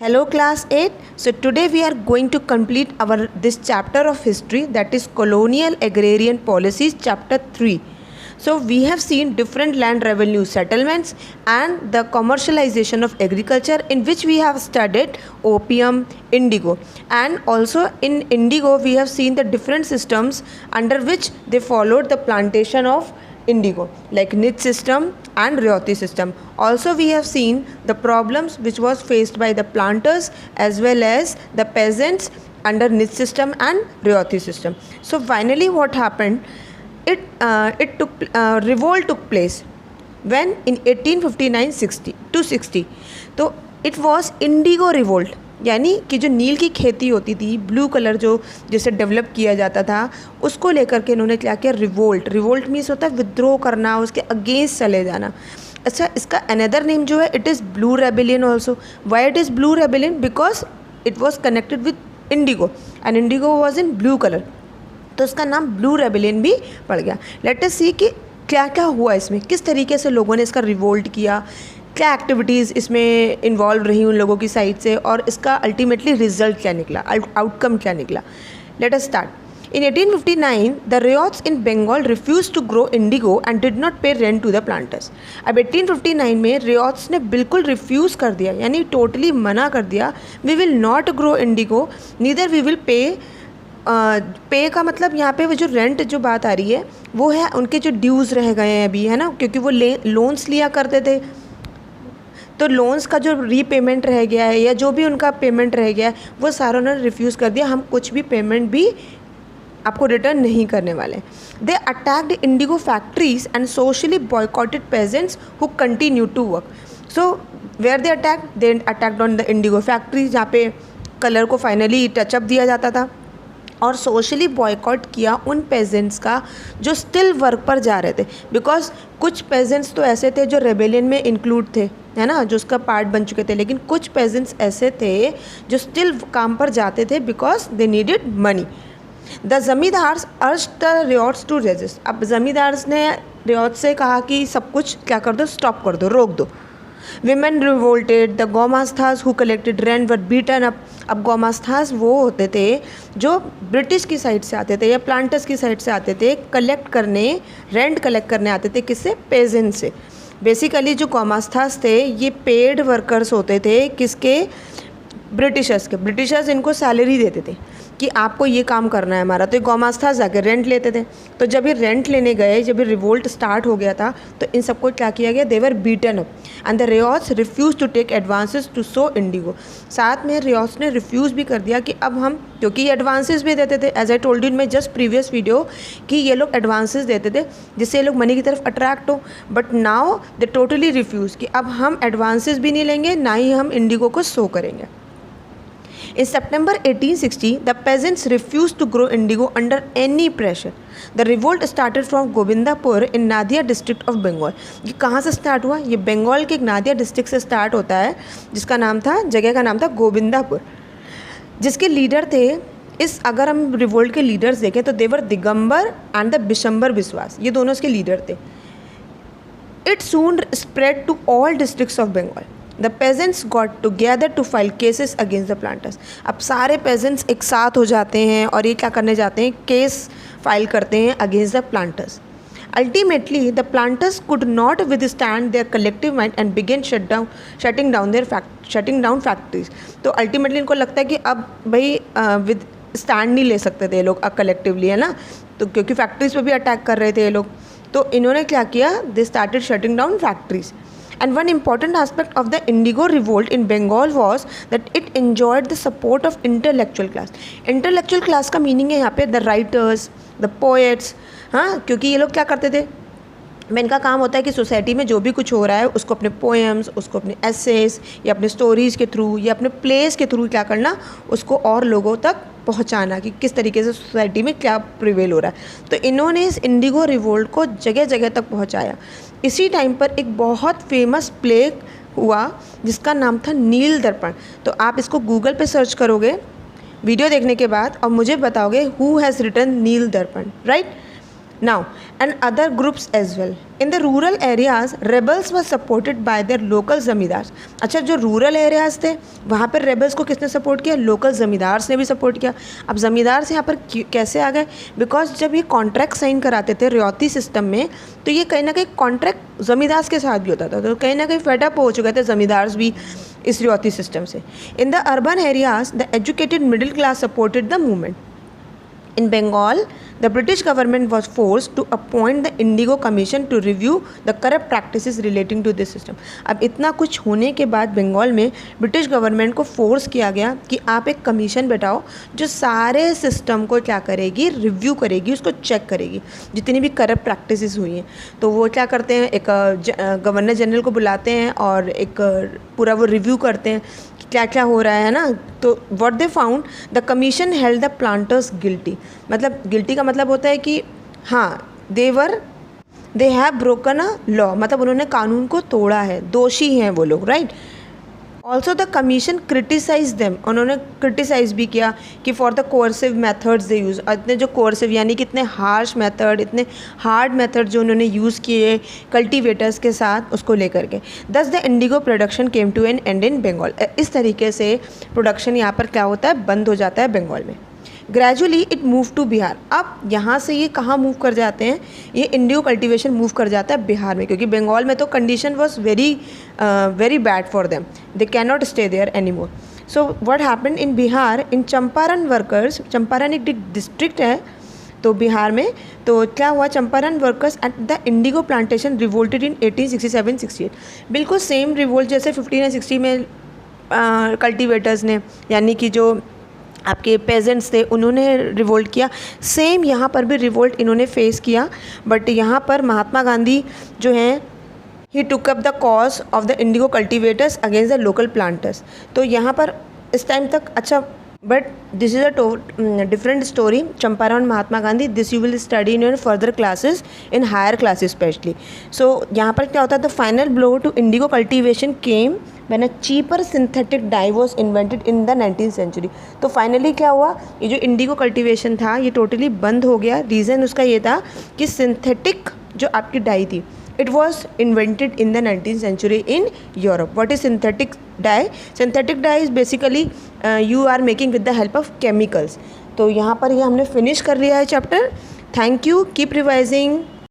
Hello class 8. So today we are going to complete our this chapter of history, that is colonial agrarian policies, chapter 3. So we have seen different land revenue settlements and the commercialization of agriculture, in which we have studied opium, indigo, and also in indigo we have seen the different systems under which they followed the plantation of indigo, like Nij system and Rayoti system. Also we have seen the problems which was faced by the planters as well as the peasants under Nij system and Rayoti system. So finally what happened, revolt took place when in 1859-60 to 60. तो it was indigo revolt, यानी कि जो नील की खेती होती थी, blue colour जो जिसे डेवलप किया जाता था, उसको लेकर के इन्होंने क्या किया, रिवोल्ट मीन्स होता है विद्रोह करना, उसके अगेंस्ट चले जाना. अच्छा, इसका अनदर नेम जो है it is blue rebellion also. Why it is blue rebellion? Because it was connected with Indigo and Indigo was in blue colour, तो उसका नाम ब्लू रेबेलियन भी पड़ गया. लेट अस सी कि क्या क्या हुआ इसमें, किस तरीके से लोगों ने इसका रिवोल्ट किया, क्या एक्टिविटीज़ इसमें इन्वॉल्व रही उन लोगों की साइड से, और इसका अल्टीमेटली रिजल्ट क्या निकला, आउटकम क्या निकला. Let us start. In 1859, the Ryots in Bengal refused to grow indigo and did not pay rent to the planters. अब 1859 में Ryots ने बिल्कुल रिफ्यूज़ कर दिया, यानी टोटली मना कर दिया, we will not grow indigo, neither we will pay. पे का मतलब यहाँ पे वो जो रेंट जो बात आ रही है वो है उनके जो ड्यूज़ रह गए हैं अभी, है ना, क्योंकि वो लोन्स लिया करते थे, तो लोन्स का जो रीपेमेंट रह गया है या जो भी उनका पेमेंट रह गया है वो सारा उन्होंने रिफ्यूज़ कर दिया, हम कुछ भी पेमेंट भी आपको रिटर्न नहीं करने वाले. They attacked indigo factories and socially boycotted peasants who continue to work. So where they attacked on the indigo factories, जहाँ पे कलर को फाइनली टचअप दिया जाता था, और सोशली बॉयकॉट किया उन पेजेंट्स का जो स्टिल वर्क पर जा रहे थे. बिकॉज कुछ पेजेंट्स तो ऐसे थे जो रेबेलियन में इंक्लूड थे, है ना, जो उसका पार्ट बन चुके थे, लेकिन कुछ पेजेंट्स ऐसे थे जो स्टिल काम पर जाते थे because they needed money. The zamindars urged the ryots to resist. अब जमींदार्स ने रियोट्स से कहा कि सब कुछ क्या कर दो, स्टॉप कर दो, रोक दो. Women revolted. The Gomasthas who collected rent were beaten up. अब गोमास्थास वो होते थे जो ब्रिटिश की साइड से आते थे या प्लांटर्स की साइड से आते थे, कलेक्ट करने, रेंट कलेक्ट करने आते थे, किससे, पेजेंट से. बेसिकली जो गोमास्थास थे ये पेड वर्कर्स होते थे, किसके, ब्रिटिशर्स के. ब्रिटिशर्स इनको सैलरी देते थे कि आपको ये काम करना है हमारा, तो ये गोमास्था जाके रेंट लेते थे. तो जब ये रेंट लेने गए, जब ये रिवोल्ट स्टार्ट हो गया था, तो इन सबको क्या किया गया, they were beaten up and the ryots refuse to take advances to sow indigo. साथ में रियोट्स ने रिफ्यूज़ भी कर दिया कि अब हम, क्योंकि ये एडवांसेस भी देते थे, as I told you in my just previous video, कि ये लोग एडवांसेस देते थे जिससे ये लोग मनी की तरफ अट्रैक्ट हो. But now they totally refuse कि अब हम एडवांसेस भी नहीं लेंगे, ना ही हम इंडिगो को सो करेंगे. In September 1860, the peasants refused to grow indigo under any pressure. The revolt started from Gobindapur in Nadia district of Bengal. ये कहाँ से स्टार्ट हुआ? ये बंगाल के एक नादिया डिस्ट्रिक्ट से स्टार्ट होता है, जिसका नाम था, जगह का नाम था गोविंदापुर. जिसके लीडर थे, इस अगर हम रिवोल्ट के लीडर्स देखें तो देवर दिगंबर एंड द बिशंबर बिस्वास, ये दोनों इसके लीडर थे. It soon spread to all districts of Bengal. The peasants got together to file cases against the planters. अब सारे peasants एक साथ हो जाते हैं और ये क्या करने जाते हैं, केस फाइल करते हैं against the planters. Ultimately, the planters could not withstand their collective might and began shutting down factories. तो ultimately इनको लगता है कि अब भाई विद स्टैंड नहीं ले सकते थे ये लोग कलेक्टिवली, है ना, तो क्योंकि फैक्ट्रीज पे भी अटैक कर रहे थे ये लोग, तो इन्होंने क्या किया, they started shutting down factories. And one important aspect of the Indigo revolt in Bengal was that it enjoyed the support of intellectual class. Intellectual class का meaning है यहाँ पे the writers, the poets, हाँ, क्योंकि ये लोग क्या करते थे, इनका काम होता है कि सोसाइटी में जो भी कुछ हो रहा है उसको अपने पोएम्स, उसको अपने एसेस या अपने स्टोरीज़ के थ्रू या अपने प्लेस के थ्रू क्या करना, उसको और लोगों तक पहुंचाना कि किस तरीके से सोसाइटी में क्या प्रिवेल हो रहा है. तो इन्होंने इस इंडिगो रिवोल्ट को जगह जगह तक पहुंचाया. इसी टाइम पर एक बहुत फेमस प्ले हुआ जिसका नाम था नील दर्पण. तो आप इसको गूगल पे सर्च करोगे वीडियो देखने के बाद और मुझे बताओगे हु हैज़ रिटन नील दर्पण, right. Now, and other groups as well. In the rural areas, rebels were supported by their local ज़मींदार. अच्छा, जो रूरल एरियाज़ थे वहाँ पर रेबल्स को किसने सपोर्ट किया? लोकल ज़मींदार्स ने भी सपोर्ट किया. अब ज़मींदार से यहाँ पर कैसे आ गए? बिकॉज जब ये कॉन्ट्रैक्ट साइन कराते थे रियाती सिस्टम में, तो ये कहीं ना कहीं कॉन्ट्रैक्ट ज़मींदार के साथ भी होता था, तो कहीं ना कहीं फेडअप हो चुके थे ज़मींदार भी इस रियाती सिस्टम से. In the urban areas the educated middle class supported the movement. In Bengal, the British government was forced to appoint the Indigo Commission to review the corrupt practices relating to this system. अब इतना कुछ होने के बाद बंगाल में British government को force किया गया कि आप एक कमीशन बैठाओ जो सारे सिस्टम को क्या करेगी, रिव्यू करेगी, उसको चेक करेगी, जितनी भी करप्ट प्रैक्टिसेस हुई हैं. तो वो क्या करते हैं, एक गवर्नर जनरल को बुलाते हैं और एक पूरा वो रिव्यू करते हैं क्या क्या हो रहा है ना. तो what they found, the commission held the planters guilty. मतलब गिल्टी का मतलब होता है कि हाँ, they have broken a law, मतलब उन्होंने कानून को तोड़ा है, दोषी हैं वो लोग, right. Also the commission criticise them, उन्होंने क्रिटिसाइज भी किया कि for the coercive methods they use. इतने जो कोर्सिव यानी कि इतने हार्श मेथड, इतने हार्ड मेथड जो उन्होंने यूज़ किए कल्टीवेटर्स के साथ, उसको लेकर के. Thus the indigo production came to an end in Bengal. इस तरीके से प्रोडक्शन यहाँ पर क्या होता है, बंद हो जाता है बंगाल में. Gradually it move to Bihar. अब यहाँ से ये कहाँ मूव कर जाते हैं, ये इंडिगो कल्टीवेशन मूव कर जाता है बिहार में, क्योंकि बंगाल में तो condition was very bad for them, they can not stay there any more. So what happened in Bihar, in Champaran workers, Champaran एक डिस्ट्रिक्ट है तो बिहार में, तो क्या हुआ, Champaran workers at the indigo plantation revolted in 1867-68. बिल्कुल सेम रिवोल्ट जैसे 15 और 60 में कल्टीवेटर्स ने, यानी कि जो आपके पेजेंट्स थे, उन्होंने रिवोल्ट किया. सेम यहाँ पर भी रिवोल्ट इन्होंने फेस किया, बट यहाँ पर महात्मा गांधी जो हैं, he took up the cause of the indigo cultivators against the local planters. तो यहाँ पर इस टाइम तक, अच्छा, but this is a different story. Champaran Mahatma Gandhi, this you will study in your further classes, in higher classes specially. So यहाँ पर क्या होता है, the final blow to indigo cultivation came when a cheaper synthetic dye was invented in the 19th century. तो finally क्या हुआ, ये जो इंडिगो कल्टीवेशन था ये टोटली बंद हो गया. रीज़न उसका ये था कि सिंथेटिक जो आपकी डाई थी, it was invented in the 19th century in Europe. What is synthetic dye? Synthetic dye is basically you are making with the help of chemicals. तो यहाँ पर ये हमने फिनिश कर लिया है chapter. Thank you, keep revising.